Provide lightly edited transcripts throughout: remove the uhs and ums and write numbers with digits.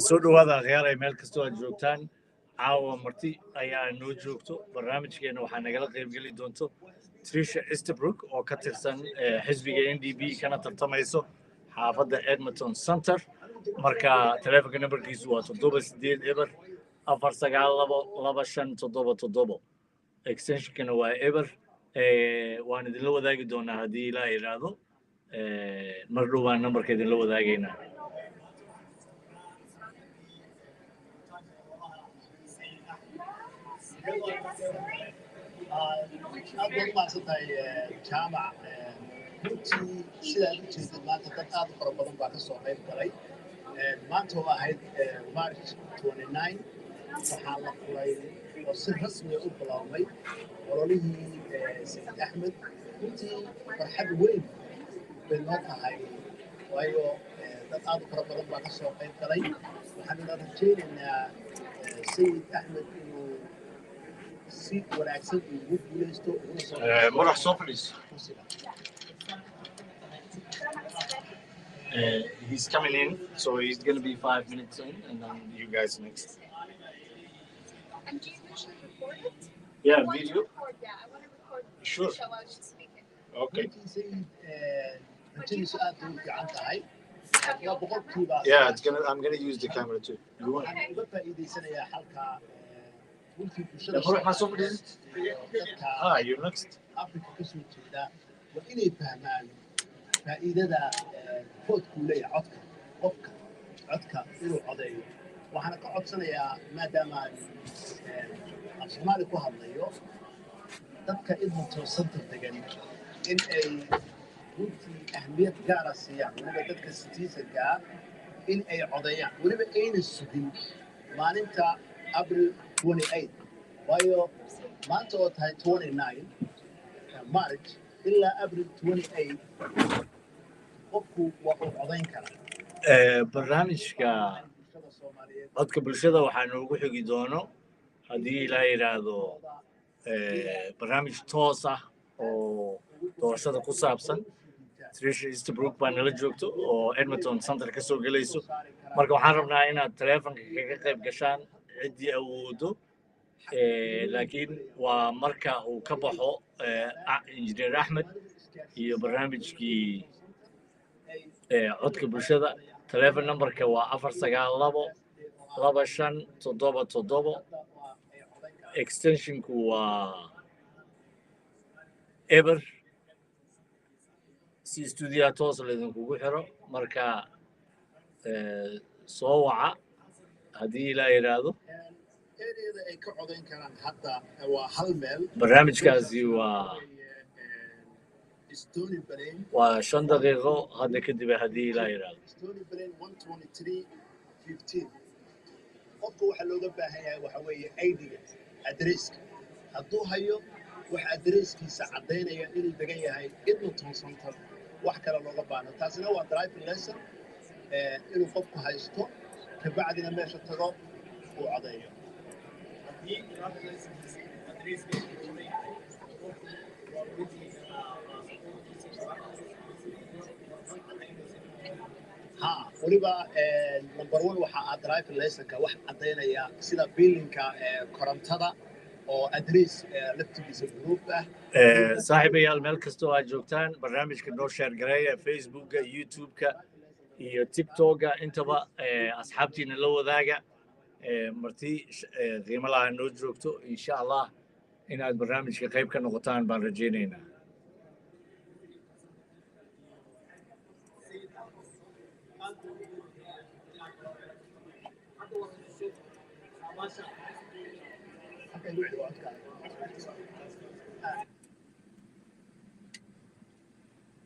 soo dhawaada khiyaaray meel kastoo aad joogtaan caawa marti ayaa noo joogto barnaamijkeena waxaa nagala qaybgeli doonto Trisha Easterbrook oo ka tirsan xisbiga NDP kana tartamayso xaafadda Edmonton Center marka taleefanka nambarkiisu waa 78 eber 492 extensionkana waa eber waan idinla wadaagi doonaa haddii ilaa yidhaahdo mar dhow baan nambarka idinla wadaagaynaa أقول ما صدق جامع سيدا جيد ما تقطع فربنا بعد الصومال كلي ما هو واحد مارس 29 وحالة كلي وصير رسمي أوبلاوي وروليه سيد أحمد كنت فرحب وين بالنقطة هاي وأيوه تقطع فربنا بعد الصومال كلي وحنا نرجع إن سيد أحمد مرح Sophocles. He's coming in, so he's going to be 5 minutes in, and then you guys next. Yeah, video. Sure. Okay. Yeah, it's gonna. I'm gonna use the camera too. You want? نروح مع صوفلي you're next أفريقيا قسم كذا وإني فهمان فإذا فوت كلية عدك إلو عضي وحنا قعد سنة يا مادام الصومالي كوها ضيو تبقى إذن توصلت الدقن إن أي قلت أهمية قارة السياح ونبقى تبقى الستيسة قا إن أي عضيان ونبقى أين السدين ما ننت أبريل 28 وايو ما انت هاي 29 مارس الا ابريل 28 qofku wuxuu codayn karaa barnaamijka codka bulshada waxaan ugu xigi doono hadii la yiraahdo barnaamij toos ah oo doorashada ku saabsan Trisha Easterbrook baa nala joogto oo Edmonton Center ka soo galayso marka waxaan rabnaa inaad taleefanka kaga qayb gashaan cidii awoodo laakiin waa marka uu ka baxo injineer Axmed iyo barnaamijkii codka bulshada taleefan numberka waa 492 extensionku waa eber si studio toos leedan kugu xiro marka soo waca hadii la yiraahdo ay ka codayn karaan hadda waa hal meel barnaamijkaasi waa 5 daqiiqo hadda kadib hadii la yiraahdo qofku waxa looga baahan yahay waxa weeye ID-ga adresska hadduu hayo wax adreskiisa cadeynaya inuu degan yahay Edmonton Center wax kale looga baahno taasina waa driving license inuu qofku haysto kabacdina meesha tago uu cadeeyo waliba number 1 waxa aad driving license wax cadeynaya sida biilinka korontada oo address laftigiisa group ah saaxiibayaal meel kastoo aad joogtaan barnaamijka noo share gareeya Facebookga YouTubeka iyo TikTokga intaba asxaabtiina la wadaaga marti qiimo laha noo joogto insha Allah inaad barnaamijka qayb ka noqotaan baan rajaynaynaa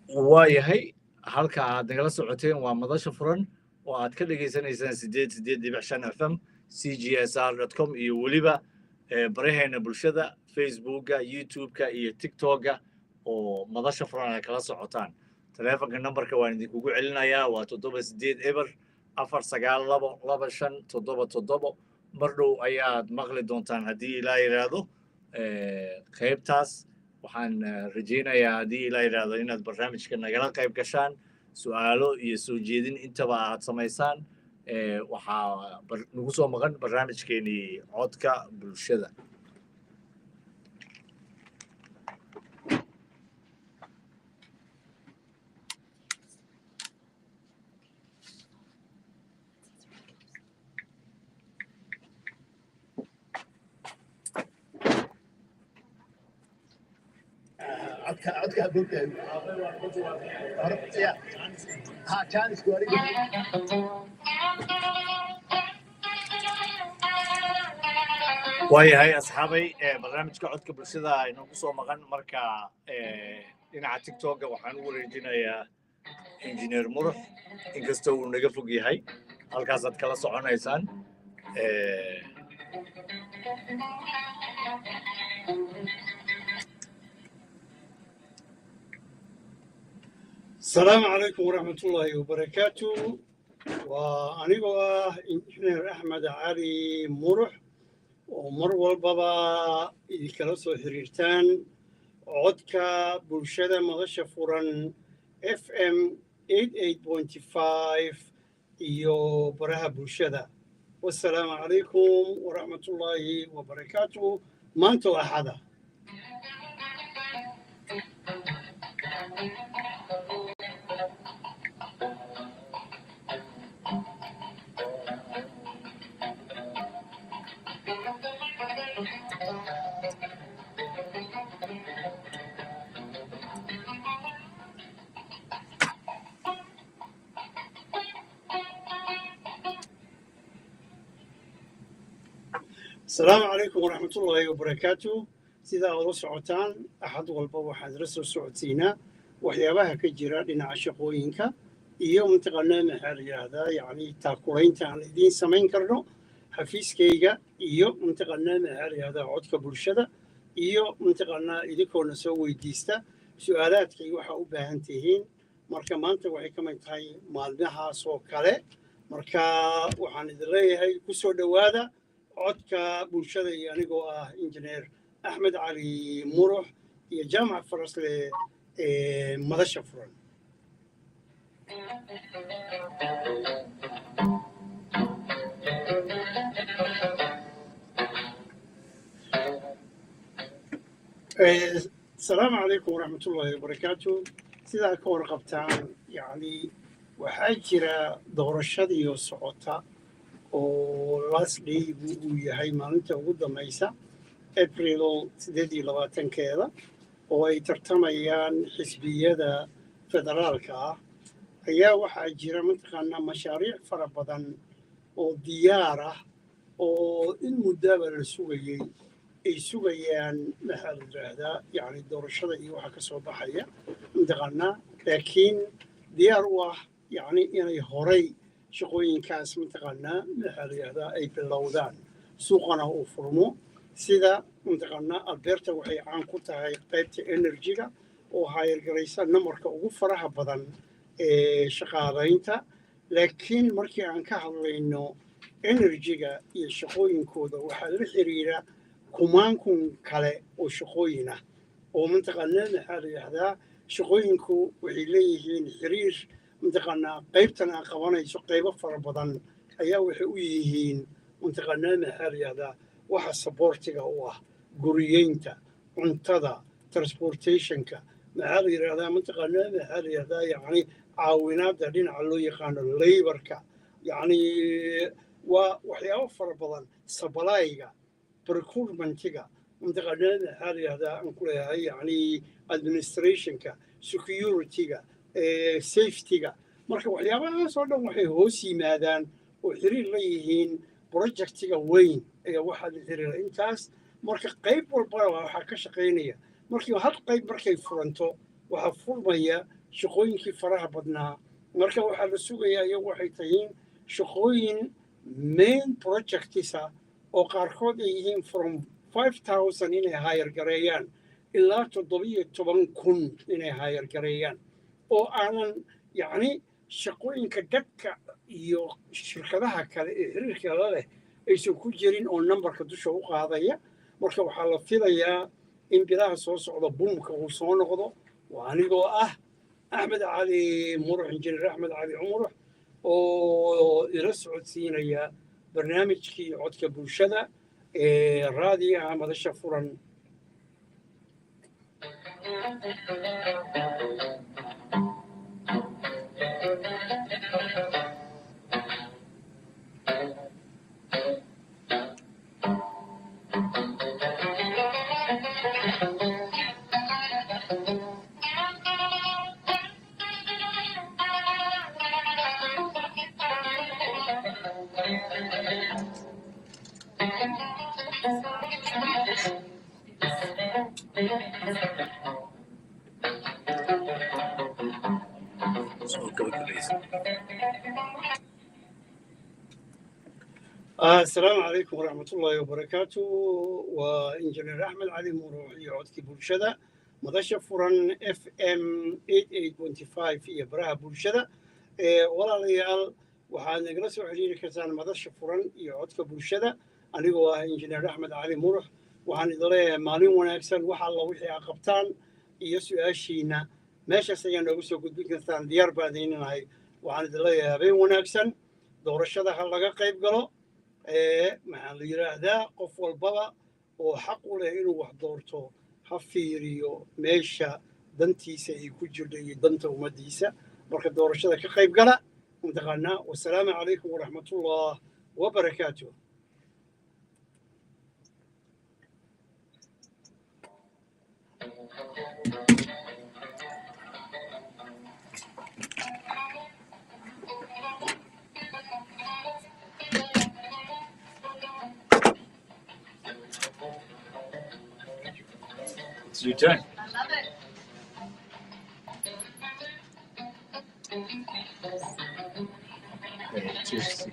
waayahay halka aad nagala socoteen waa madasha furan oo aad ka dhageysanaysaan 88.5 FM cgsr.com iyo waliba baraheena bulshada Facebookga YouTubeka iyo TikTokga oo madasha furan ay kala socotaan taleefanka numberka waan idinku celinayaa waa 78 eber 492 mardhow ayaad maqli doontaan hadii la yiraahdo qaybtaas waxaan rajaynayaa hadii la yiraahdo inaad barnaamijka nagala qayb gashaan su'aalo iyo soo jeedin intaba aad samaysaan waxaa nagu soo maqan barnaamijkeenii codka bulshada. عدك أقول يا ها كان سكوري waayahay asxaabay barnaamijka codka bulshada inoo ku soo maqan marka dhinaca tiktoka waxaan u wareejinayaa injineer murux inkastoo uu naga fog yahay halkaasaad kala soconaysaan السلام عليكم ورحمة الله وبركاته. وأنا إنجنير أحمد علي مرح ومروى البابا يكلسوا حريرتان عدكا بلشدة مغشة فرن FM 88.5 إيو برها بلشدة. والسلام عليكم ورحمة الله وبركاته. ما أنتوا أحدا. السلام عليكم ورحمة الله وبركاته. سيدا الله سعوتان أحد والبابا حضرسو سعوتينا وحيابها كجيرا لنا عشقوينكا إيو منتقلنا محالي هذا يعني تاكورين تعنيدين سمين كرنو حفيز كيغا إيو منتقلنا محالي هذا عودك برشدة إيو منتقلنا إليكو نسوي ديستا سؤالات كي وحا أباهنتهين مركا مانتا وحي كمان تاي مالنها سوكالي مركا وحان إذريه هاي كسو دوادا عدك بلشدة يعني قوة إنجنير أحمد علي مرح هي جامعة فرس لمدشة فرن. السلام عليكم ورحمة الله وبركاته. سيدا كور قبطان يعني وحاجرة دور الشدي والسعوطة ولاسلي ويهي مالنتا وقود ميسا أبريل 28 كذا وأي ترتميان حزبية فدرالكا هي وحاجرة منطقة مشاريع فربضان وديارة والمدابر السوغي أي سوغيان محل هذا يعني الدور الشرعي وحكسو بحية منطقة لكن ديار يعني هوري شقوين كاس منطقة محل هذا أي باللودان سوقنا وفرمو سيدا منطقة ألبرتا وحي عن كنتها قيبت إنرجيغا وهاي الجريسة نمرك وفرها بدن شقاضينتا لكن مركي عن كهل إنه إنرجيغا يشقوين كودا وحال حريرة كمان كون كله وشقوينا ومنطقة محل هذا شقوينكو وحيليهين حرير منطقة قيبتنا قوانا قيبة فربضان أيا وحويهين منطقة محل هذا waxa supportiga u ah guriyeynta cuntada transportationka maxaa la yiraahdaa mantaqaanaa maxaa la yiraahdaa yani caawinaada dhinaca loo yaqaano laborka yani waa waxyaabo fara badan supplyga procurementiga mantaqaanaa maxaa la yiraahdaa aan ku leeyahay yani administrationka securityga safetyga marka waxyaabahaas oo dhan waxay hoos yimaadaan oo xiriir la yihiin projectiga weyn ee waxa la xiriira intaas marka qayb walba waxa ka shaqeynaya markii hal qayb markay furanto waxa furmaya shaqooyinkii faraha badnaa marka waxa la sugayaa iyagu waxay tahiin shaqooyin main projectisa oo qaarkood ay yihiin from 5000 inay hire gareeyaan ilaa 17,000 inay hire gareeyaan oo aanan yani shaqooyinka dadka iyo shirkadaha kale ee xiriirka la leh aysan ku jirin oo numberka dusha u qaadaya marka waxaa la filayaa in bilaha soo socda buumka uu soo noqdo waa anigoo ah أحمد علي مرح إنجنير أحمد علي عمره ويرسعد سينيا برنامج كي عدك بوشدة رادي عمد الشفران السلام عليكم ورحمة الله وبركاته وإنجنير أحمد علي مروحي عدك بولشدة مدشة فرن FM 88.5 في براها بولشدة ولا ليال waxaan nagala soo xiriiri kartaan madasha furan iyo codka bulshada anigoo ah injineer axmed cali murux waxaan idin leeyahay maalin wanaagsan wax alla wixii aad qabtaan iyo su-aashiina meeshaas ayaa noogu soo gudbin kartaan diyaar baan idinahay waxaan idin leeyahay habeen wanaagsan doorashada ha laga qayb galo maxaa la yiraahdaa qof walbaba oo xaq u leh inuu wax doorto ha fiiriyo meesha dantiisa ay ku jirto iyo danta ummadiisa marka doorashada ka qayb gala متقنا والسلام عليكم ورحمة الله وبركاته. It's your turn. I love it. Cheers.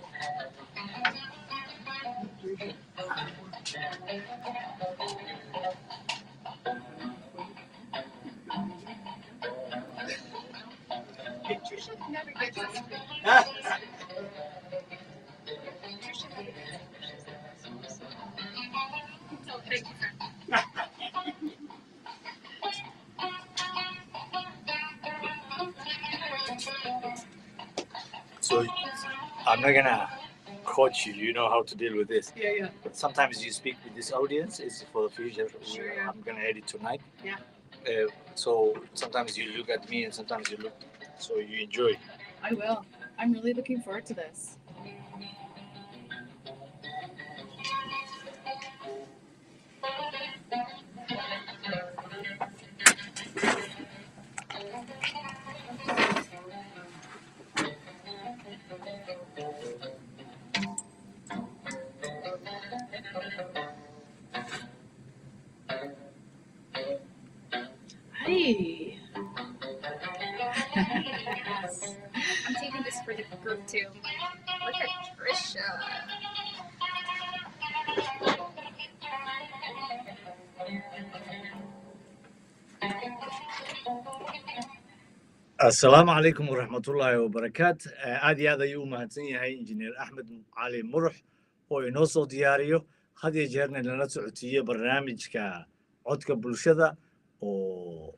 Patricia never gets this. So thank you, friend. So I'm not gonna coach you. You know how to deal with this. Yeah. But sometimes you speak with this audience. It's for the future. Sure, yeah. I'm gonna edit tonight. Yeah. So sometimes you look at me and sometimes you look. So you enjoy. I will. I'm really looking forward to this. Hey. I'm taking this for the group too. Look at Trisha. Assalamu alaikum wa rahmatullahi wa barakatuh. Aad iyo aad ayuu u mahadsan yahay injineer Axmed Cali Murux oo inoo soo diyaariyo had iyo jeerna lala socotiiyo barnaamijka codka bulshada oo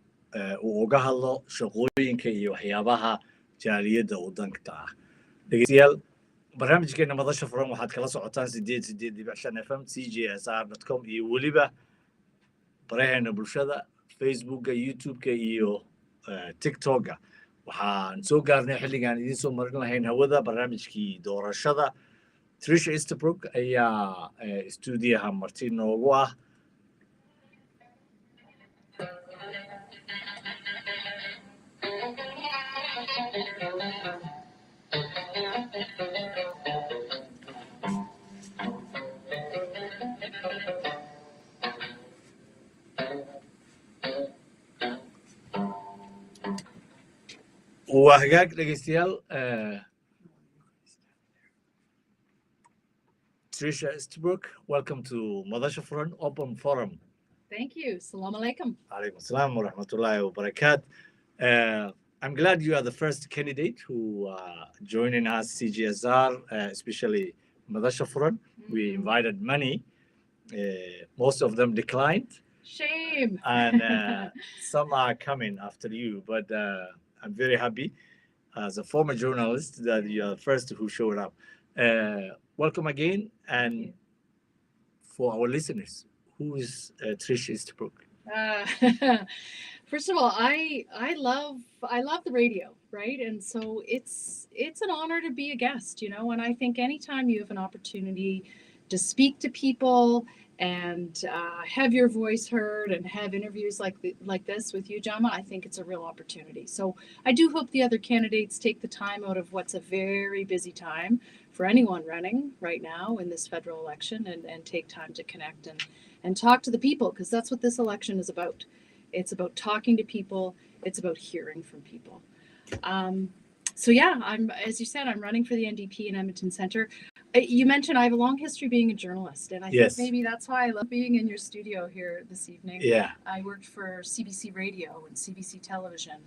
uu uga hadlo shaqooyinka iyo waxyaabaha jaaliyadda waddanka ah. Dhegeystayaal, barnaamijkeena madasha furan waxaad kala socotaan 88.5 FM cjsr.com iyo weliba baraheena bulshada Facebooka, YouTubeka iyo TikToka. waxaan soo gaarnay xilligaan idiin soo marin lahayn hawada barnaamijkii doorashada. Trisha Easterbrook ayaa stuudiyaha marti noogu ah. وهجاك dhegeystayaal Trisha Easterbrook, welcome to Madasha Furan Open Forum. Thank you. Salam alaikum. Alaikum assalam wa rahmatullahi wa barakatuh. I'm glad you are the first candidate who joining us CGSR, especially Madasha Furan. We invited many. Most of them declined. Shame. And some are coming after you, but I'm very happy as a former journalist that you are the first who showed up. Welcome again, and for our listeners, who is Trish Easterbrook? First of all, I love the radio, right? And so it's an honor to be a guest, you know. And I think anytime you have an opportunity to speak to people and have your voice heard and have interviews like this with you, Jama, I think it's a real opportunity. So I do hope the other candidates take the time out of what's a very busy time for anyone running right now in this federal election and take time to connect and talk to the people, because that's what this election is about. It's about talking to people. It's about hearing from people. So yeah, as you said, I'm running for the NDP in Edmonton Centre. You mentioned I have a long history being a journalist, and I Yes. think maybe that's why I love being in your studio here this evening. Yeah. I worked for CBC Radio and CBC Television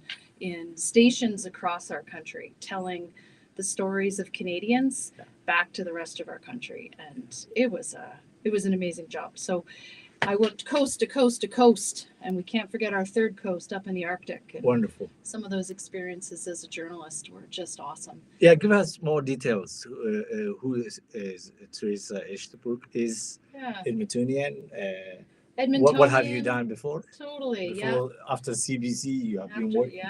in stations across our country, telling the stories of Canadians back to the rest of our country, and it was an amazing job. So I worked coast to coast to coast, and we can't forget our third coast up in the Arctic. And Wonderful. some of those experiences as a journalist were just awesome. Yeah, give us more details. Who is Teresa Easterbrook? Is Edmontonian. Edmontonian. What have you done before? Totally, Before, after CBC, you have been working.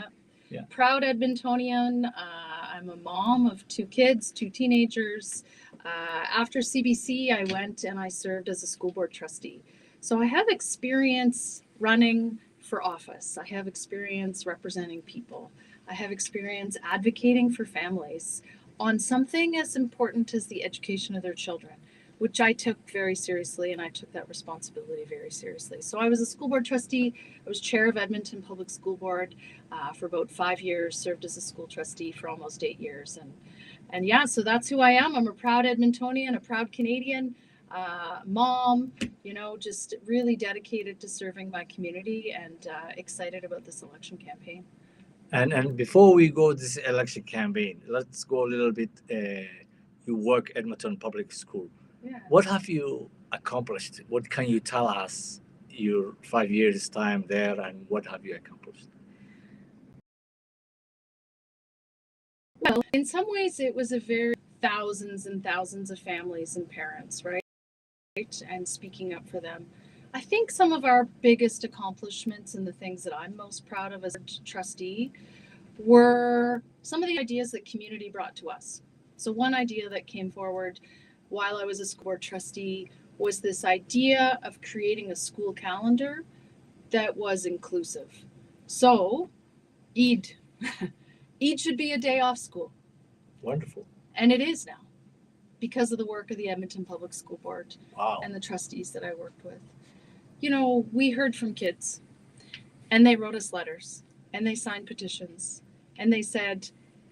Yeah. Proud Edmontonian. I'm a mom of 2 kids, 2 teenagers. After CBC, I went and I served as a school board trustee. So I have experience running for office. I have experience representing people. I have experience advocating for families on something as important as the education of their children, which I took very seriously, and I took that responsibility very seriously. So I was a school board trustee. I was chair of Edmonton Public School Board for about 5 years, served as a school trustee for almost 8 years. And yeah, so that's who I am. I'm a proud Edmontonian, a proud Canadian, mom, you know, just really dedicated to serving my community and excited about this election campaign. And before we go this election campaign, let's go a little bit. You work at Edmonton Public School. Yeah. What have you accomplished? What can you tell us your 5 years time there, and what have you accomplished? Well, in some ways it was a very thousands and thousands of families and parents, right? And speaking up for them. I think some of our biggest accomplishments and the things that I'm most proud of as a trustee were some of the ideas that community brought to us. So one idea that came forward while I was a school board trustee was this idea of creating a school calendar that was inclusive. So Eid should be a day off school. Wonderful. And it is now, because of the work of the Edmonton Public School Board. Wow. And the trustees that I worked with. You know, we heard from kids, and they wrote us letters, and they signed petitions, and they said,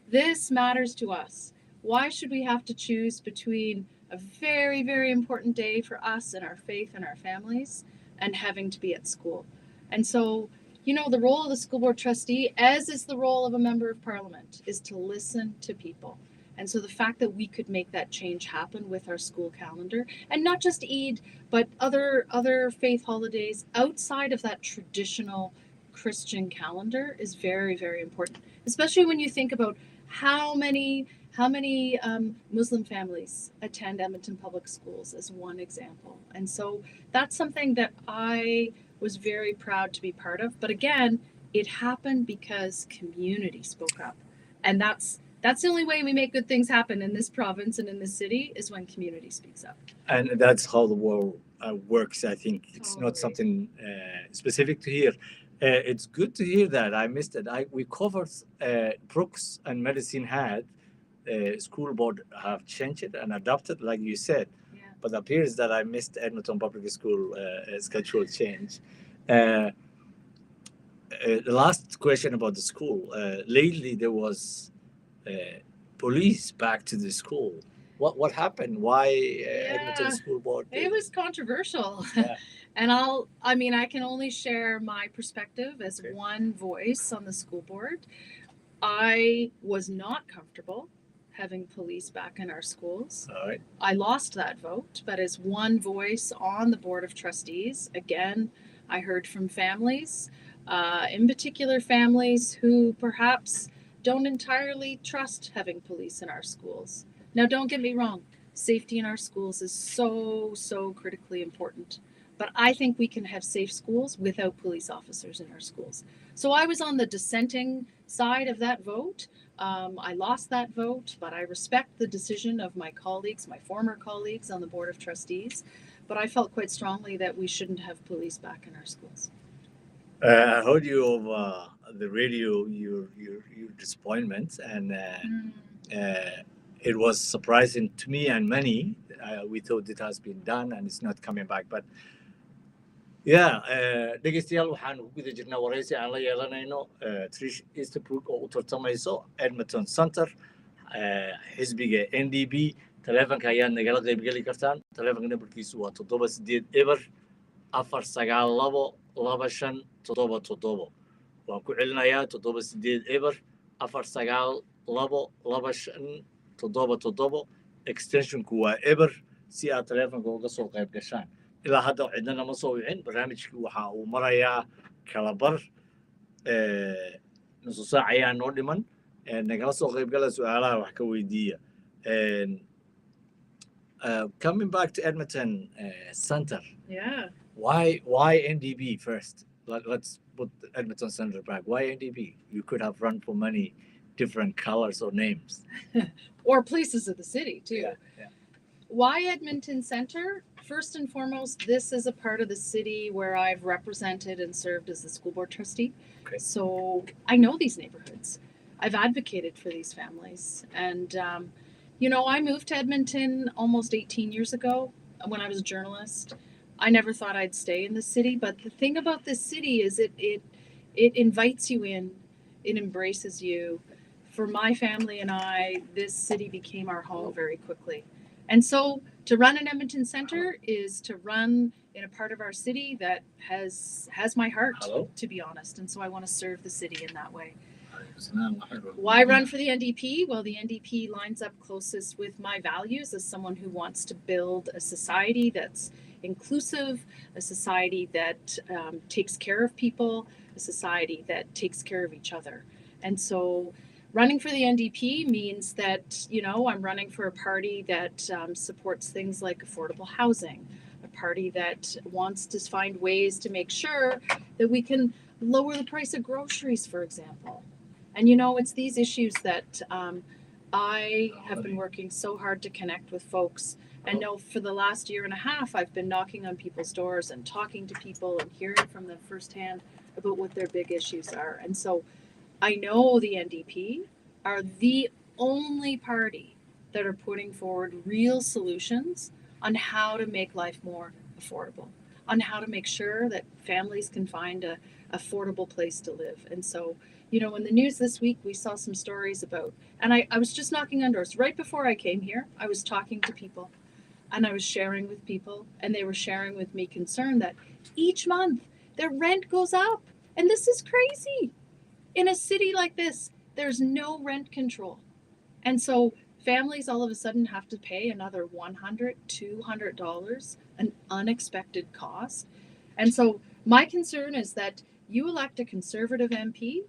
this matters to us. Why should we have to choose between a very, very important day for us and our faith and our families and having to be at school? And so, you know, the role of the school board trustee, as is the role of a member of parliament, is to listen to people. And so the fact that we could make that change happen with our school calendar, and not just Eid, but other faith holidays outside of that traditional Christian calendar, is very, very important. Especially when you think about how many Muslim families attend Edmonton Public Schools, as one example. And so that's something that I was very proud to be part of. But again, it happened because community spoke up, and that's the only way we make good things happen in this province and in this city, is when community speaks up. And that's how the world works. I think it's not something specific to here. It's good to hear that. I missed it. We covered Brooks and Medicine Hat. School board have changed it and adopted, like you said. Yeah. But it appears that I missed Edmonton Public School schedule change. The last question about the school. Lately, there was police back to the school. What happened? Why Edmonton School Board? It was controversial. Yeah. And I can only share my perspective as one voice on the school board. I was not comfortable having police back in our schools. All right. I lost that vote, but as one voice on the board of trustees, again, I heard from families. in particular families who perhaps don't entirely trust having police in our schools. Now, don't get me wrong, safety in our schools is so critically important. But I think we can have safe schools without police officers in our schools. So I was on the dissenting side of that vote. I lost that vote, but I respect the decision of my colleagues, my former colleagues on the Board of Trustees. But I felt quite strongly that we shouldn't have police back in our schools. I heard you over the radio, your disappointment, and it was surprising to me and many. We thought it has been done and it's not coming back, but yeah, dhegeystayaal waxaan ku guda jirnaa waraysi aan la yeelanayno Trish Easterbrook oo u tartamayso Edmonton Center xisbiga NDP. Taleefanka ayaad nagala qaybgeli kartaan. Taleefanka nambarkiisu waa 780 waan ku celinayaa 780 extensionku waa eber si aad taleefanka uga soo qayb gashaan. ilaa hadda cidnana ma soo wicin. barnaamijkii waxa uu marayaa kalabar nusu saac ayaa noo dhiman. nagala soo qaybgala su-aalaha wax ka weydiiya. Coming back to Edmonton Center. Yeah. Why NDP first? Let's put Edmonton Center back. Why NDP? You could have run for many different colors or names. Or places of the city, too. Yeah. Why Edmonton Center? First and foremost, this is a part of the city where I've represented and served as the school board trustee. Okay. So I know these neighborhoods. I've advocated for these families. And, I moved to Edmonton almost 18 years ago when I was a journalist. I never thought I'd stay in the city, but the thing about this city is it invites you in, it embraces you. For my family and I, this city became our home very quickly. And so to run in Edmonton Center is to run in a part of our city that has my heart, to be honest. And so I want to serve the city in that way. Why run for the NDP? Well, the NDP lines up closest with my values as someone who wants to build a society that's inclusive, a society that takes care of people, a society that takes care of each other. And so running for the NDP means that, I'm running for a party that supports things like affordable housing, a party that wants to find ways to make sure that we can lower the price of groceries, for example. And, it's these issues that I have been working so hard to connect with folks. And know for the last year and a half, I've been knocking on people's doors and talking to people and hearing from them firsthand about what their big issues are. And so I know the NDP are the only party that are putting forward real solutions on how to make life more affordable, on how to make sure that families can find a affordable place to live. And so, in the news this week, we saw some stories about, and I was just knocking on doors. Right before I came here, I was talking to people and I was sharing with people, and they were sharing with me concern that each month their rent goes up. And this is crazy. In a city like this, there's no rent control. And so families all of a sudden have to pay another $100, $200, an unexpected cost. And so my concern is that you elect a Conservative MP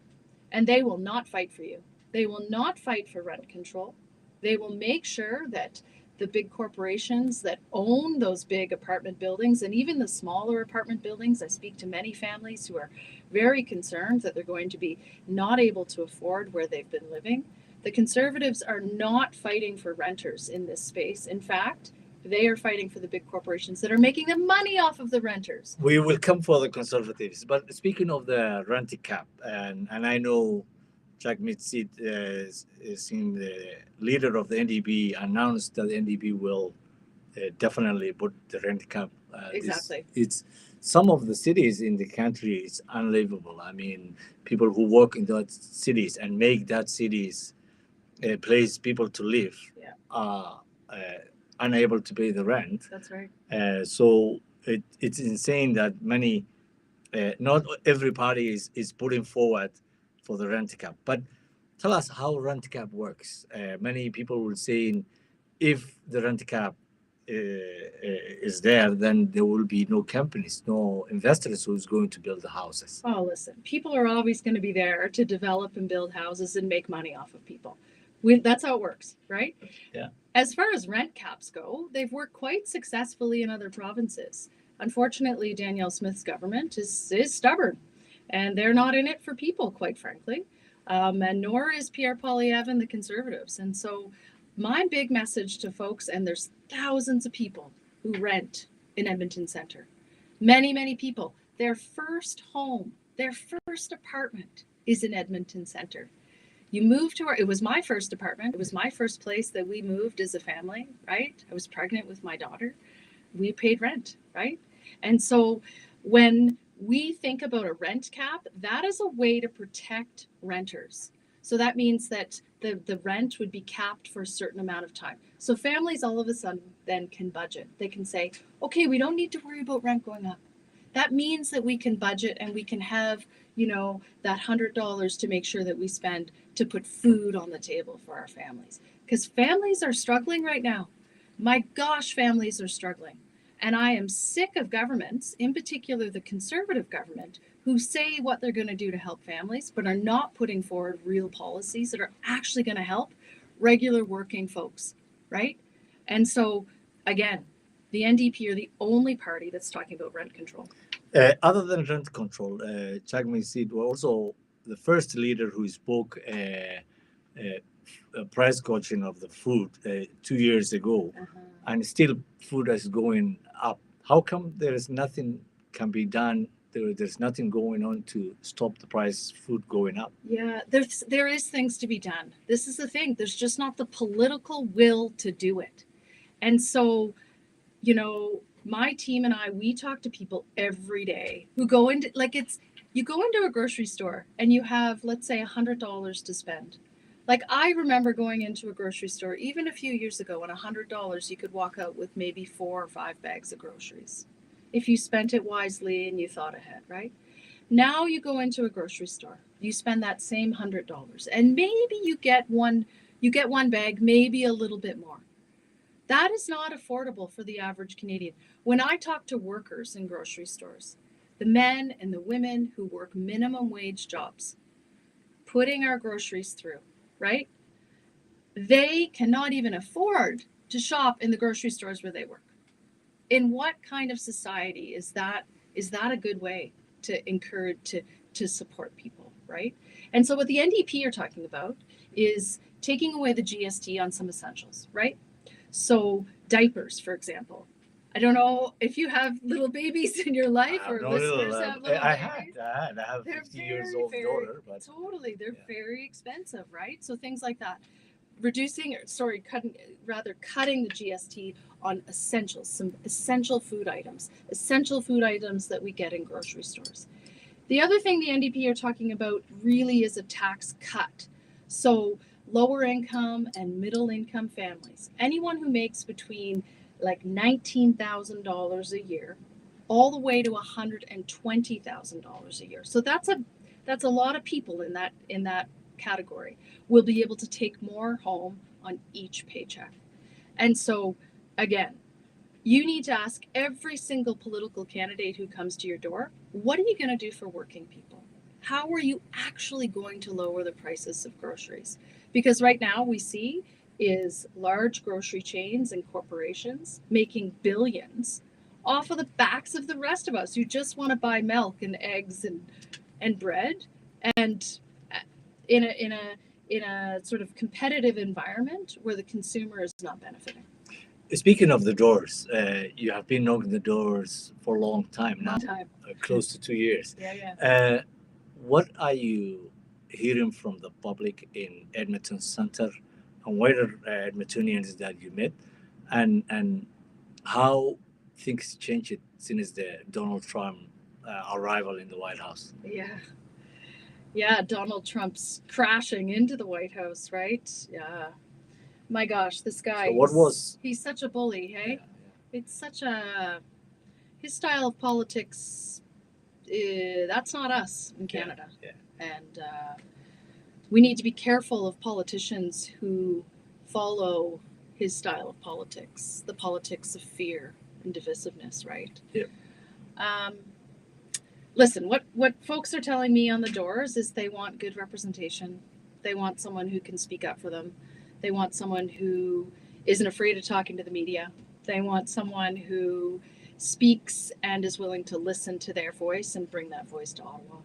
and they will not fight for you. They will not fight for rent control. They will make sure that the big corporations that own those big apartment buildings and even the smaller apartment buildings, I speak to many families who are very concerned that they're going to be not able to afford where they've been living. The Conservatives are not fighting for renters in this space. In fact, they are fighting for the big corporations that are making the money off of the renters. We will come for the Conservatives. But speaking of the rent cap, and I know Jack Mitsit, the leader of the NDP, announced that the NDP will definitely put the rent cap. Exactly. It's some of the cities in the country is unlivable. I mean, people who work in those cities and make that cities a place people to live are unable to pay the rent. That's right. So it's insane that many, not every party is putting forward for the rent cap. But tell us how rent cap works. Many people will say if the rent cap is there, then there will be no companies, no investors who's going to build the houses. Oh, listen, people are always going to be there to develop and build houses and make money off of people. That's how it works, right? Yeah. As far as rent caps go, they've worked quite successfully in other provinces. Unfortunately, Danielle Smith's government is stubborn, and they're not in it for people, quite frankly. And nor is Pierre Poilievre and the Conservatives. And so my big message to folks, and there's thousands of people who rent in Edmonton Centre, many people, their first home, their first apartment is in Edmonton Centre. You move to it was my first apartment. It was my first place that we moved as a family, right? I was pregnant with my daughter. We paid rent, right? And so when we think about a rent cap, that is a way to protect renters. So that means that the rent would be capped for a certain amount of time. So families all of a sudden then can budget. They can say, okay, we don't need to worry about rent going up. That means that we can budget and we can have, that $100 to make sure that we spend to put food on the table for our families. Because families are struggling right now. My gosh, families are struggling. And I am sick of governments, in particular the Conservative government, who say what they're going to do to help families, but are not putting forward real policies that are actually going to help regular working folks, right? And so, again, the NDP are the only party that's talking about rent control. Other than rent control, Chagmin Seed was also the first leader who spoke price gouging of the food 2 years ago, and still food is going up. How come there is nothing can be done? There's nothing going on to stop the price food going up. Yeah, there is things to be done. This is the thing. There's just not the political will to do it. And so, my team and I, we talk to people every day who go into, you go into a grocery store and you have, let's say, $100 to spend. Like, I remember going into a grocery store even a few years ago, and $100, you could walk out with maybe 4 or 5 bags of groceries if you spent it wisely and you thought ahead, right? Now you go into a grocery store, you spend that same $100, and maybe you get one bag, maybe a little bit more. That is not affordable for the average Canadian. When I talk to workers in grocery stores, the men and the women who work minimum wage jobs, putting our groceries through, right? They cannot even afford to shop in the grocery stores where they work. In what kind of society is that a good way to encourage to support people, right? And so what the NDP are talking about is taking away the GST on some essentials, right? So diapers, for example. I don't know if you have little babies in your life or listeners have little babies. I have 50 years old daughter, but totally, they're yeah. very expensive, right? So things like that. Cutting the GST on essentials, some essential food items that we get in grocery stores. The other thing the NDP are talking about really is a tax cut. So lower income and middle income families, anyone who makes between like $19,000 a year, all the way to $120,000 a year. So that's a lot of people in that category will be able to take more home on each paycheck. And so, again, you need to ask every single political candidate who comes to your door, what are you going to do for working people? How are you actually going to lower the prices of groceries? Because right now we see is large grocery chains and corporations making billions off of the backs of the rest of us who just want to buy milk and eggs and bread, and in a sort of competitive environment where the consumer is not benefiting. Speaking of the doors, you have been knocking the doors for a long time now, close to 2 years. Yeah. What are you hearing from the public in Edmonton Centre, and whether Edmontonians that you met, and how things changed since the Donald Trump arrival in the White House? Yeah, Donald Trump's crashing into the White House, right? Yeah. My gosh, this guy. So he's such a bully, hey? Yeah. It's such his style of politics, that's not us in Canada. Yeah. And we need to be careful of politicians who follow his style of politics, the politics of fear and divisiveness, right? Yep. Listen, what folks are telling me on the doors is they want good representation. They want someone who can speak up for them. They want someone who isn't afraid of talking to the media. They want someone who speaks and is willing to listen to their voice and bring that voice to Ottawa.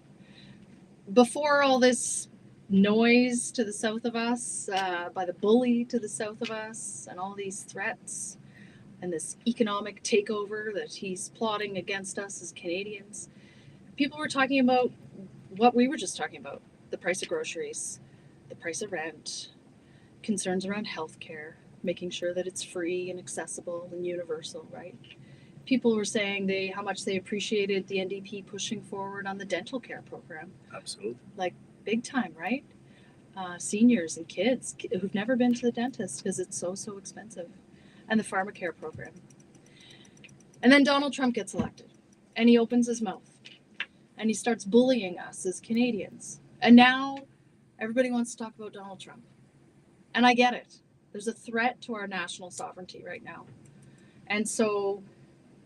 Before all this noise to the south of us, by the bully to the south of us, and all these threats, and this economic takeover that he's plotting against us as Canadians, people were talking about what we were just talking about: the price of groceries, the price of rent, concerns around healthcare, making sure that it's free and accessible and universal, right? People were saying how much they appreciated the NDP pushing forward on the dental care program. Absolutely. Like big time, right? Seniors and kids who've never been to the dentist because it's so expensive. And the pharmacare program. And then Donald Trump gets elected and he opens his mouth and he starts bullying us as Canadians. And now everybody wants to talk about Donald Trump. And I get it. There's a threat to our national sovereignty right now. And so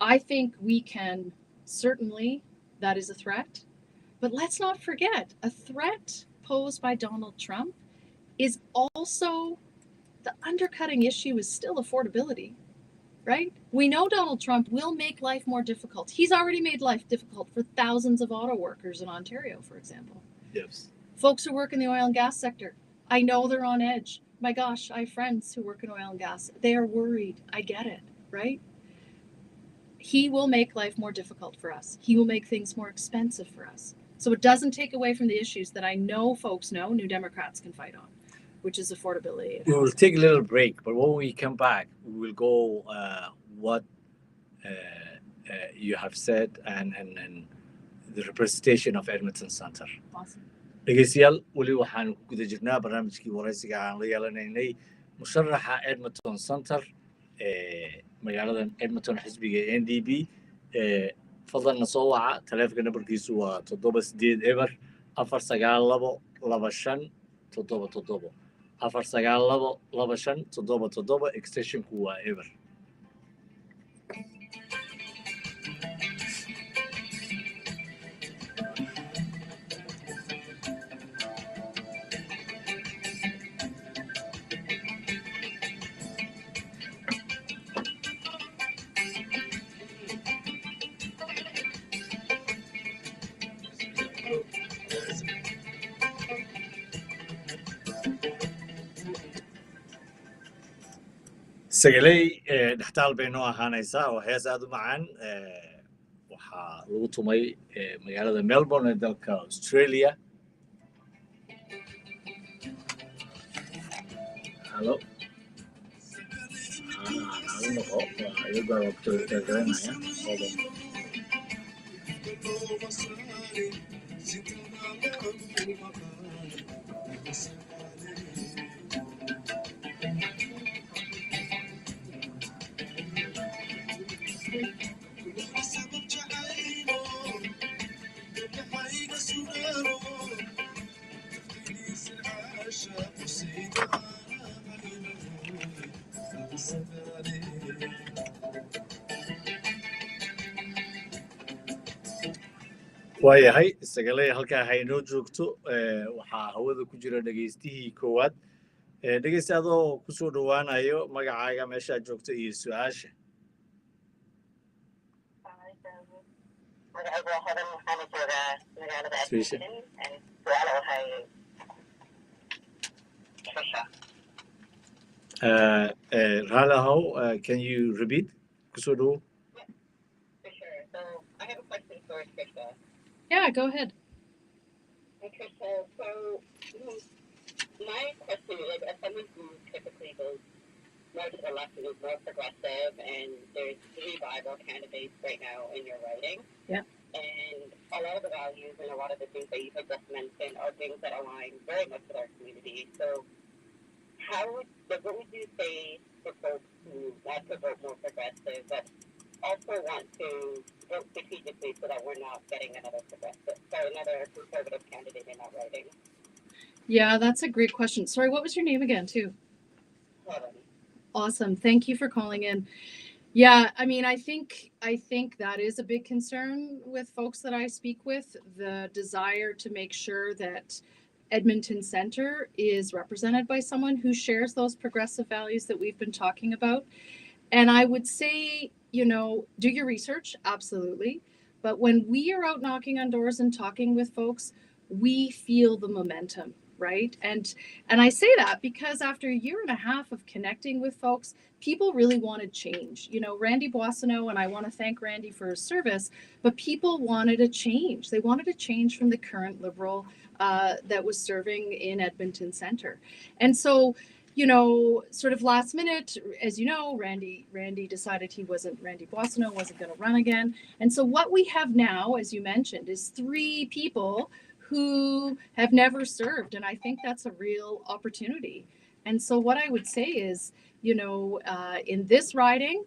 I think we can certainly, that is a threat. But let's not forget, a threat posed by Donald Trump is also, the undercutting issue is still affordability, right? We know Donald Trump will make life more difficult. He's already made life difficult for thousands of auto workers in Ontario, for example. Yes. Folks who work in the oil and gas sector, I know they're on edge. My gosh, I have friends who work in oil and gas. They are worried. I get it, right? He will make life more difficult for us. He will make things more expensive for us. So it doesn't take away from the issues that I know folks know New Democrats can fight on, which is affordability. We will take a little break, but when we come back, we will go what you have said and the representation of Edmonton Center. Awesome. dhegeystayaal weli waxaan ku guda jirnaa barnaamijkii waraysiga aan la yeelanaynay musharaxa Edmonton Center magaalada Edmonton xisbiga NDP fadlan na soo waca taleefanka nambarkiisu waa 78 eber 492 2577 492 2577 extensionku waa eber. sagalay dhaxtaal bay noo ahaanaysaa oo hees aad u macaan waxaa lagu tumay magaalada Melbourne ee dalka Australia. Hello. waayahay sagalay halkaa haynoo joogto waxaa hawada ku jira dhageystihii koowaad dhegeysta adoo kusoo dhawaanayo magacaaga meeshaad joogto iyo su-aasha. Ralahow, can you repeat? Kusoo dhawo. Yeah, go ahead. Okay, so my question is, as someone who typically goes more to the left and is more progressive, and there's 3 viable candidates right now in your writing. Yeah. And a lot of the values and a lot of the things that you have just mentioned are things that align very much with our community. So what would you say for folks who want to vote more progressive, but also want to vote strategically so that we're not getting another conservative candidate in our writing? Yeah, that's a great question. Sorry, what was your name again, too? Awesome. Thank you for calling in. Yeah, I mean, I think that is a big concern with folks that I speak with, the desire to make sure that Edmonton Centre is represented by someone who shares those progressive values that we've been talking about. And I would say, do your research, absolutely. But when we are out knocking on doors and talking with folks, we feel the momentum, right? And I say that because after a year and a half of connecting with folks, people really wanted change. Randy Boissonneau, and I want to thank Randy for his service, but people wanted a change. They wanted a change from the current Liberal that was serving in Edmonton Centre. And so, sort of last minute, as you know, Randy decided Randy Boissonneau wasn't going to run again. And so what we have now, as you mentioned, is 3 people who have never served. And I think that's a real opportunity. And so what I would say is, in this riding,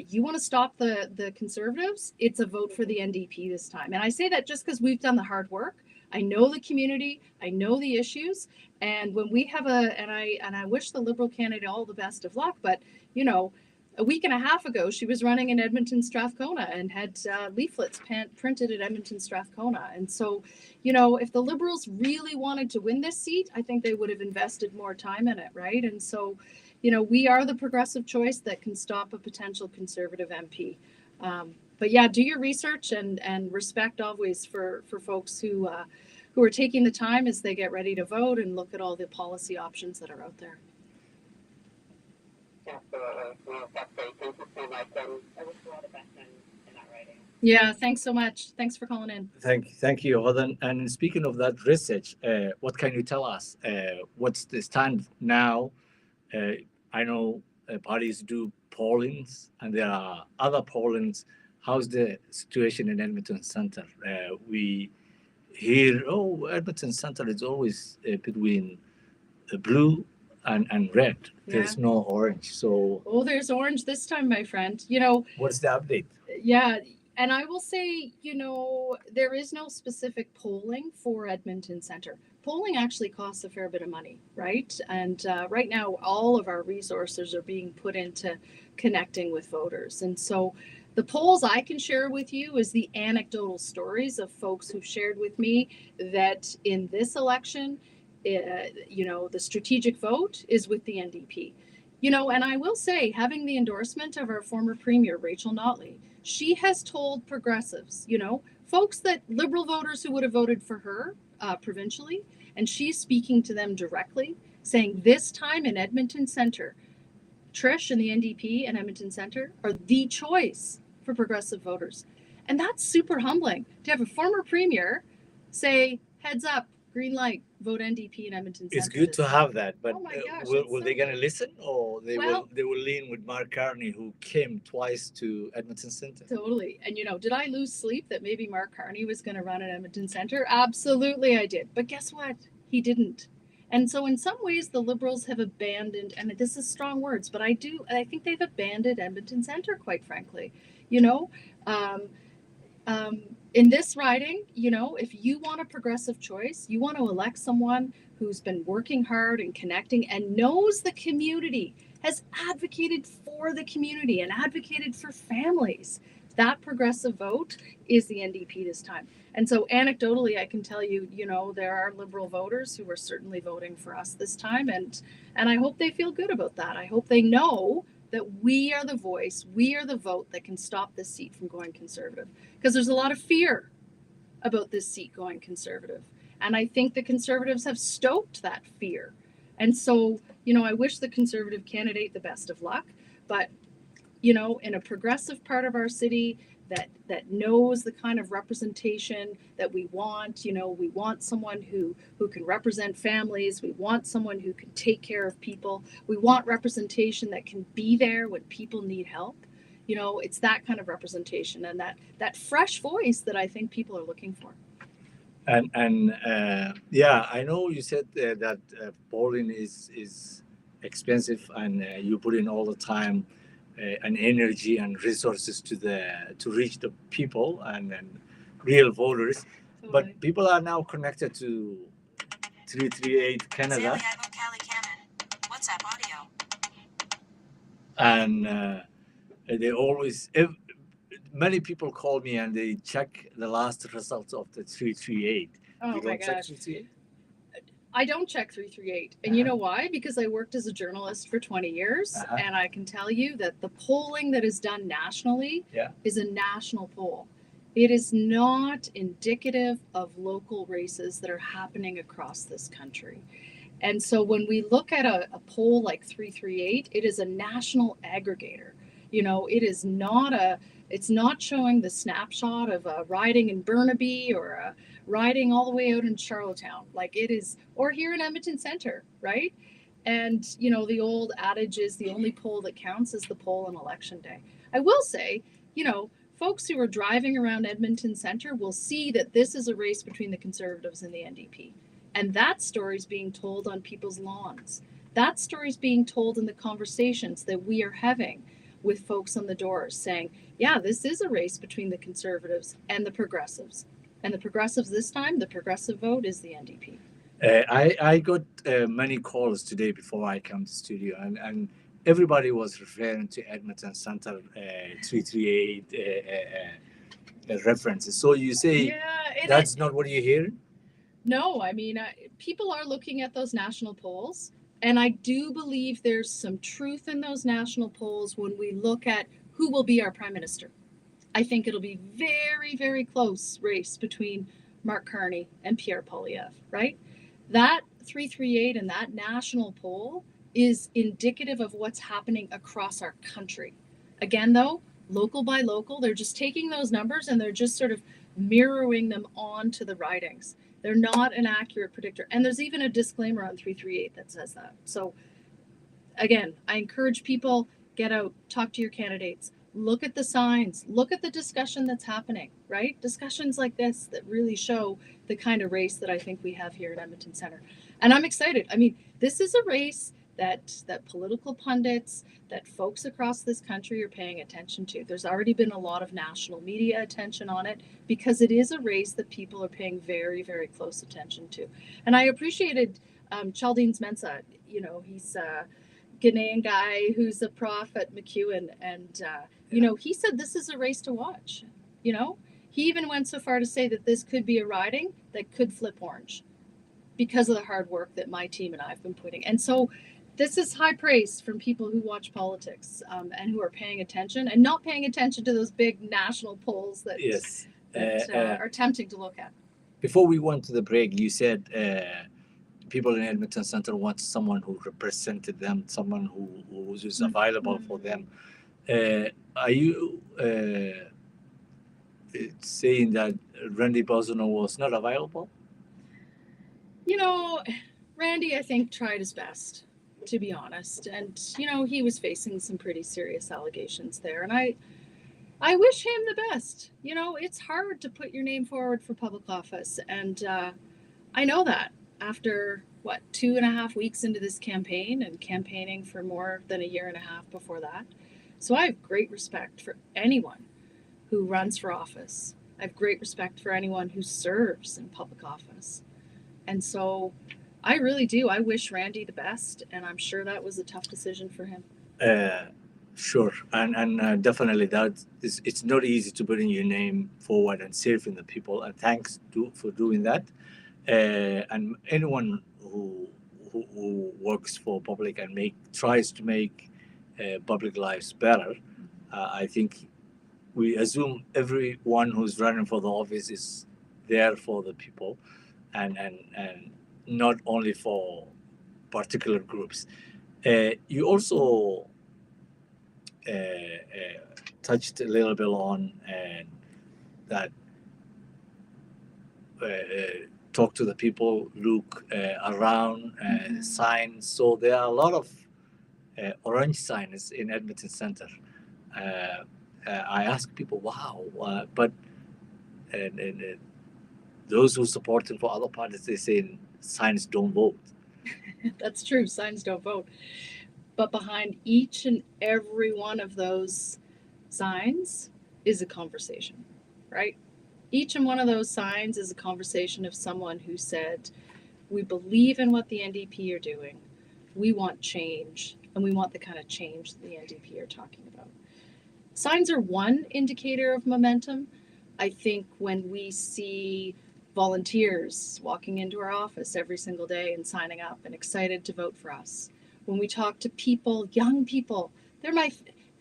you want to stop the Conservatives, it's a vote for the NDP this time. And I say that just because we've done the hard work. I know the community, I know the issues, and when we have and I wish the Liberal candidate all the best of luck, but a week and a half ago she was running in Edmonton Strathcona and had leaflets printed at Edmonton Strathcona. And so, if the Liberals really wanted to win this seat, I think they would have invested more time in it, right? And so, we are the progressive choice that can stop a potential Conservative MP. But yeah, do your research and respect always for folks who are taking the time as they get ready to vote and look at all the policy options that are out there. Absolutely. No, that's great. Thank you so much. And I wish you all the best in that writing. Yeah, thanks so much. Thanks for calling in. Thank you, Hodan. And speaking of that research, what can you tell us? What's the stand now? I know parties do pollings, and there are other pollings. How's the situation in Edmonton Centre? We hear, Edmonton Centre is always between blue and red. Yeah. There's no orange. So, there's orange this time, my friend. what's the update? Yeah. And I will say, there is no specific polling for Edmonton Centre. Polling actually costs a fair bit of money, right? And right now, all of our resources are being put into connecting with voters. And so the polls I can share with you is the anecdotal stories of folks who've shared with me that in this election, the strategic vote is with the NDP. And I will say, having the endorsement of our former Premier, Rachel Notley, she has told progressives, folks that Liberal voters who would have voted for her provincially, and she's speaking to them directly, saying this time in Edmonton Centre, Trish and the NDP and Edmonton Centre are the choice for progressive voters. And that's super humbling to have a former premier say, heads up, green light, vote NDP in Edmonton Centre. It's good to have that, but oh my gosh, will they going to listen, or they will lean with Mark Carney, who came twice to Edmonton Centre? Totally. And did I lose sleep that maybe Mark Carney was going to run at Edmonton Centre? Absolutely I did. But guess what? He didn't. And so in some ways the Liberals have abandoned, and this is strong words, but I think they've abandoned Edmonton Centre, quite frankly. In this riding, if you want a progressive choice, you want to elect someone who's been working hard and connecting and knows the community, has advocated for the community and advocated for families. That progressive vote is the NDP this time. And so anecdotally, I can tell you, there are Liberal voters who are certainly voting for us this time. And I hope they feel good about that. I hope they know that we are the voice, we are the vote that can stop this seat from going Conservative. Because there's a lot of fear about this seat going Conservative. And I think the Conservatives have stoked that fear. And so, I wish the Conservative candidate the best of luck. But, in a progressive part of our city that knows the kind of representation that we want, we want someone who can represent families. We want someone who can take care of people. We want representation that can be there when people need help. It's that kind of representation and that fresh voice that I think people are looking for. And yeah, I know you said that polling is expensive, and you put in all the time and energy and resources to reach the people and real voters. Totally. But people are now connected to 338 Canada. WhatsApp audio. and they always. Many people call me and they check the last results of the 338. Oh You my don't check gosh. 338? I don't check 338. And you know why? Because I worked as a journalist for 20 years. And I can tell you that the polling that is done nationally is a national poll. It is not indicative of local races that are happening across this country. And so when we look at a poll like 338, it is a national aggregator. You know, it's not showing the snapshot of a riding in Burnaby or a riding all the way out in Charlottetown, like it is, or here in Edmonton Center, right? And, you know, the old adage is the only poll that counts is the poll on election day. I will say, you know, folks who are driving around Edmonton Center will see that this is a race between the Conservatives and the NDP. And that story is being told on people's lawns. That story is being told in the conversations that we are having with folks on the doors saying, yeah, this is a race between the Conservatives and the Progressives. And the Progressives this time, the Progressive vote is the NDP. I got many calls today before I come to studio, and everybody was referring to Edmonton Center 338 references. So you say that's not what you're hearing? No, I mean, people are looking at those national polls, and I do believe there's some truth in those national polls when we look at who will be our prime minister. I think it'll be very, very close race between Mark Carney and Pierre Poilievre, right? That 338 and that national poll is indicative of what's happening across our country. Again, though, local by local, they're just taking those numbers and they're just sort of mirroring them onto the ridings. They're not an accurate predictor. And there's even a disclaimer on 338 that says that. So again, I encourage people, get out, talk to your candidates, look at the signs, look at the discussion that's happening, right? Discussions like this that really show the kind of race that I think we have here at Edmonton Center. And I'm excited. I mean, this is a race that political pundits, that folks across this country are paying attention to. There's already been a lot of national media attention on it because it is a race that people are paying very, very close attention to. And I appreciated Chaldean's Mensah. You know, he's a Ghanaian guy who's a prof at McEwen. And, you know, he said this is a race to watch. You know, he even went so far to say that this could be a riding that could flip orange because of the hard work that my team and I have been putting. And so this is high praise from people who watch politics and who are paying attention and not paying attention to those big national polls that, are tempting to look at. Before we went to the break, you said people in Edmonton Center want someone who represented them, someone who is available for them. Are you saying that Randy Bozono was not available? You know, Randy, I think, tried his best, to be honest. And, you know, he was facing some pretty serious allegations there. And I wish him the best. You know, it's hard to put your name forward for public office. And I know that after, 2.5 weeks into this campaign and campaigning for more than a year and a half before that. So I have great respect for anyone who runs for office. I have great respect for anyone who serves in public office. And so I really do. I wish Randy the best, and I'm sure that was a tough decision for him. Sure, and definitely it's not easy to put in your name forward and serving the people. And thanks for doing that. And anyone who works for public and tries to make public lives better, I think we assume everyone who's running for the office is there for the people. And not only for particular groups. You also touched a little bit on that talk to the people, look around signs. So there are a lot of orange signs in Edmonton Center. I ask people, wow, but those who support him for other parties, they say signs don't vote. That's true. Signs don't vote. But behind each and every one of those signs is a conversation, right? Each and one of those signs is a conversation of someone who said, we believe in what the NDP are doing. We want change. and we want the kind of change that the NDP are talking about. Signs are one indicator of momentum. I think when we see volunteers walking into our office every single day and signing up and excited to vote for us, when we talk to people, young people,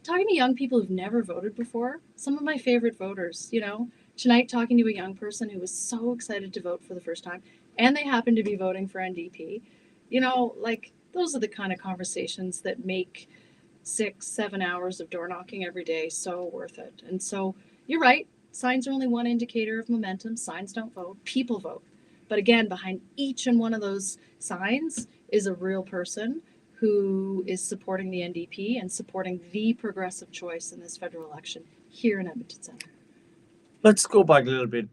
talking to young people who've never voted before, some of my favorite voters, tonight talking to a young person who was so excited to vote for the first time, and they happen to be voting for NDP, those are the kind of conversations that make 6-7 hours of door knocking every day so worth it. And so you're right, signs are only one indicator of momentum. Signs don't vote, people vote. But again, behind each and one of those signs is a real person who is supporting the NDP and supporting the progressive choice in this federal election here in Edmonton Centre. Let's go back a little bit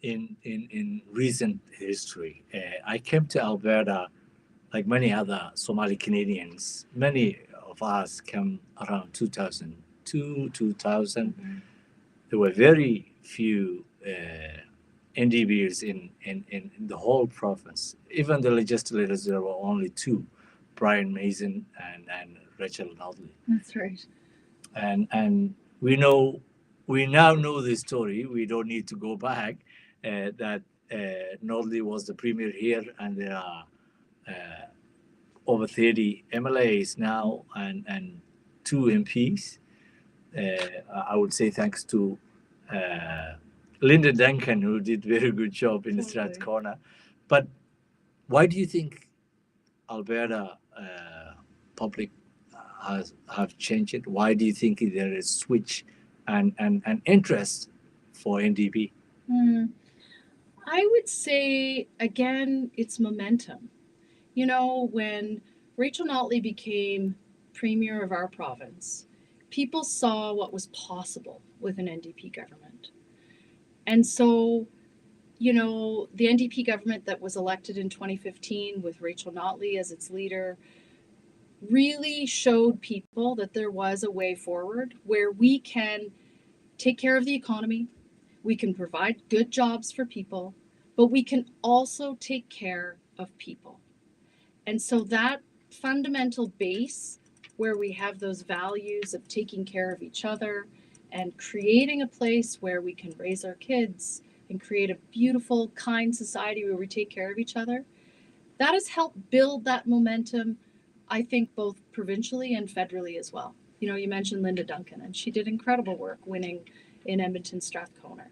in recent history. I came to Alberta like many other Somali Canadians. Many of us came around 2002, 2000. Mm-hmm. There were very few NDBers in the whole province. Even the legislators, there were only two, Brian Mason and Rachel Notley. That's right. And we now know the story. We don't need to go back. That Notley was the premier here, and there are over 30 MLAs now and 2 MPs. I would say thanks to Linda Duncan, who did very good job in the Strathcona. But why do you think Alberta public have changed it? Why do you think there is switch and interest for NDP? I would say, again, it's momentum. When Rachel Notley became premier of our province, people saw what was possible with an NDP government. And so, the NDP government that was elected in 2015 with Rachel Notley as its leader really showed people that there was a way forward where we can take care of the economy, we can provide good jobs for people, but we can also take care of people. And so that fundamental base where we have those values of taking care of each other and creating a place where we can raise our kids and create a beautiful, kind society where we take care of each other, that has helped build that momentum, I think, both provincially and federally as well. You mentioned Linda Duncan, and she did incredible work winning in Edmonton Strathcona.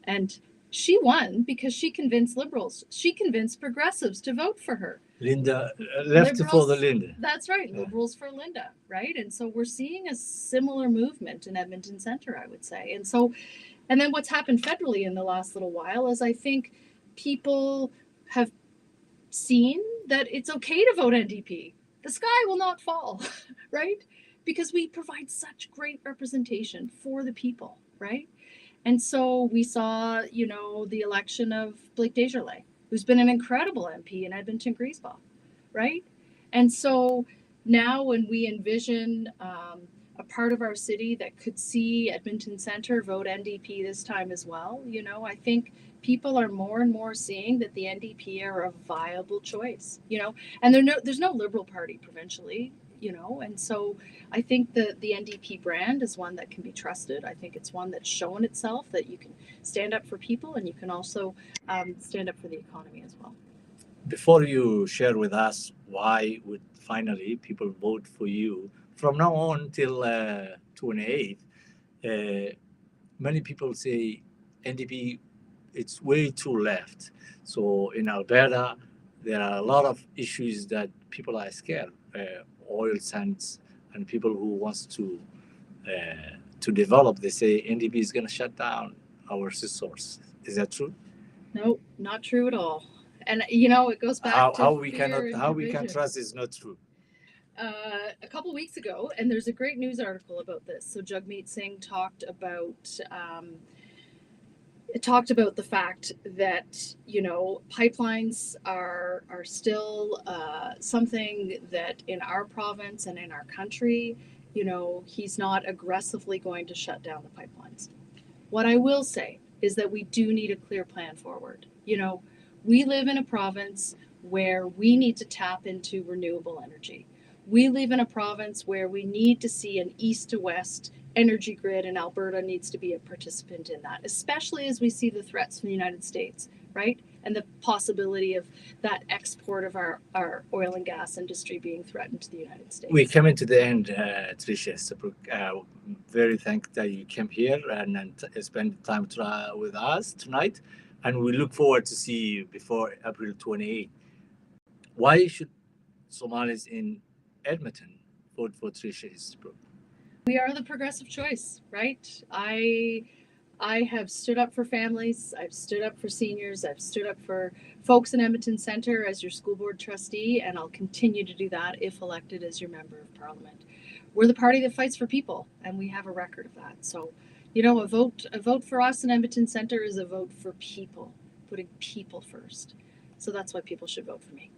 And she won because she convinced Liberals. She convinced progressives to vote for her. Linda left Liberals, for the Linda. That's right, Liberals for Linda, right? And so we're seeing a similar movement in Edmonton Centre, I would say. And then what's happened federally in the last little while is I think people have seen that it's okay to vote NDP. The sky will not fall, right? Because we provide such great representation for the people, right? And so we saw, the election of Blake Desjardins, who's been an incredible MP in Edmonton Griesbach, right? And so now when we envision a part of our city that could see Edmonton Centre vote NDP this time as well, I think people are more and more seeing that the NDP are a viable choice, and there's no Liberal Party provincially, and so I think the NDP brand is one that can be trusted. I think it's one that's shown itself that you can stand up for people and you can also stand up for the economy as well. Before you share with us why would finally people vote for you from now on till 28th, many people say NDP, it's way too left. So in Alberta, there are a lot of issues that people are scared. Oil sands and people who wants to develop, they say NDP is going to shut down our resource. Is that true? No, not true at all. And it goes back to how we can trust is not true. A couple weeks ago, and there's a great news article about this. So Jagmeet Singh talked about the fact that pipelines are still something that in our province and in our country, he's not aggressively going to shut down the pipelines. What I will say is that we do need a clear plan forward. We live in a province where we need to tap into renewable energy. We live in a province where we need to see an east to west energy grid, and Alberta needs to be a participant in that, especially as we see the threats from the United States, right? And the possibility of that export of our oil and gas industry being threatened to the United States. We come into the end, Tricia. Very thankful that you came here and spend time with us tonight. And we look forward to see you before April 28. Why should Somalis in Edmonton vote for Tricia Easterbrook? We are the progressive choice, right? I have stood up for families. I've stood up for seniors. I've stood up for folks in Edmonton Centre as your school board trustee, and I'll continue to do that if elected as your member of parliament. We're the party that fights for people, and we have a record of that. So, you know, a vote for us in Edmonton Centre is a vote for people, putting people first. So that's why people should vote for me.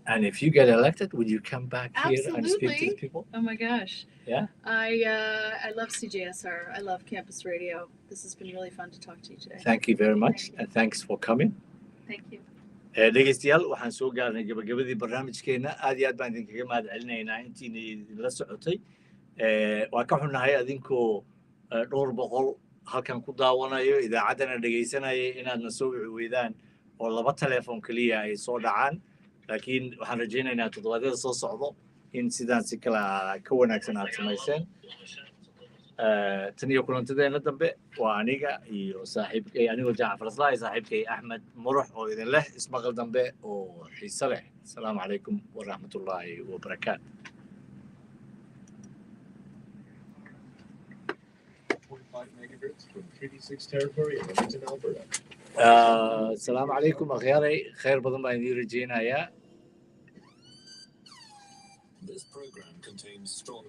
And if you get elected, would you come back here Absolutely. and speak to the people? Oh my gosh. Yeah. I love CJSR. I love Campus Radio. This has been really fun to talk to you today. Thank you very much, and thanks for coming. Thank you. dhegeystayaal waxaan soo gaarnay gabagabadii barnaamijkeena aad iyo aad baan idinkaga mahad celinaynaa intiina idinla socotay waan ka xunnahay adinkoo dhowr boqol halkan ku daawanayo idaacaddana dhegeysanaya inaadna soo wici weydaan oo 2 telefoon keliya ay soo dhacaan laakiin waxaan rajaynaynaa toddobaadyada soo socdo in sidaan si kala ka wanaagsan aad samayseen tan iyo kulantadeena dambe waa aniga iyo saaxiibkay anigoo Jacfar Aslaahi saaxiibkay Axmed Murux oo idin leh ismaqal dambe oo xiiso leh asalaamu calaykum waraxmatullaahi wabarakaatu 0.5 megahertz from Treaty 6 territory in Edmonton, Alberta. asalaamu calaykum akhyaaray khayr badan baan idiin rajaynayaa This program contains strong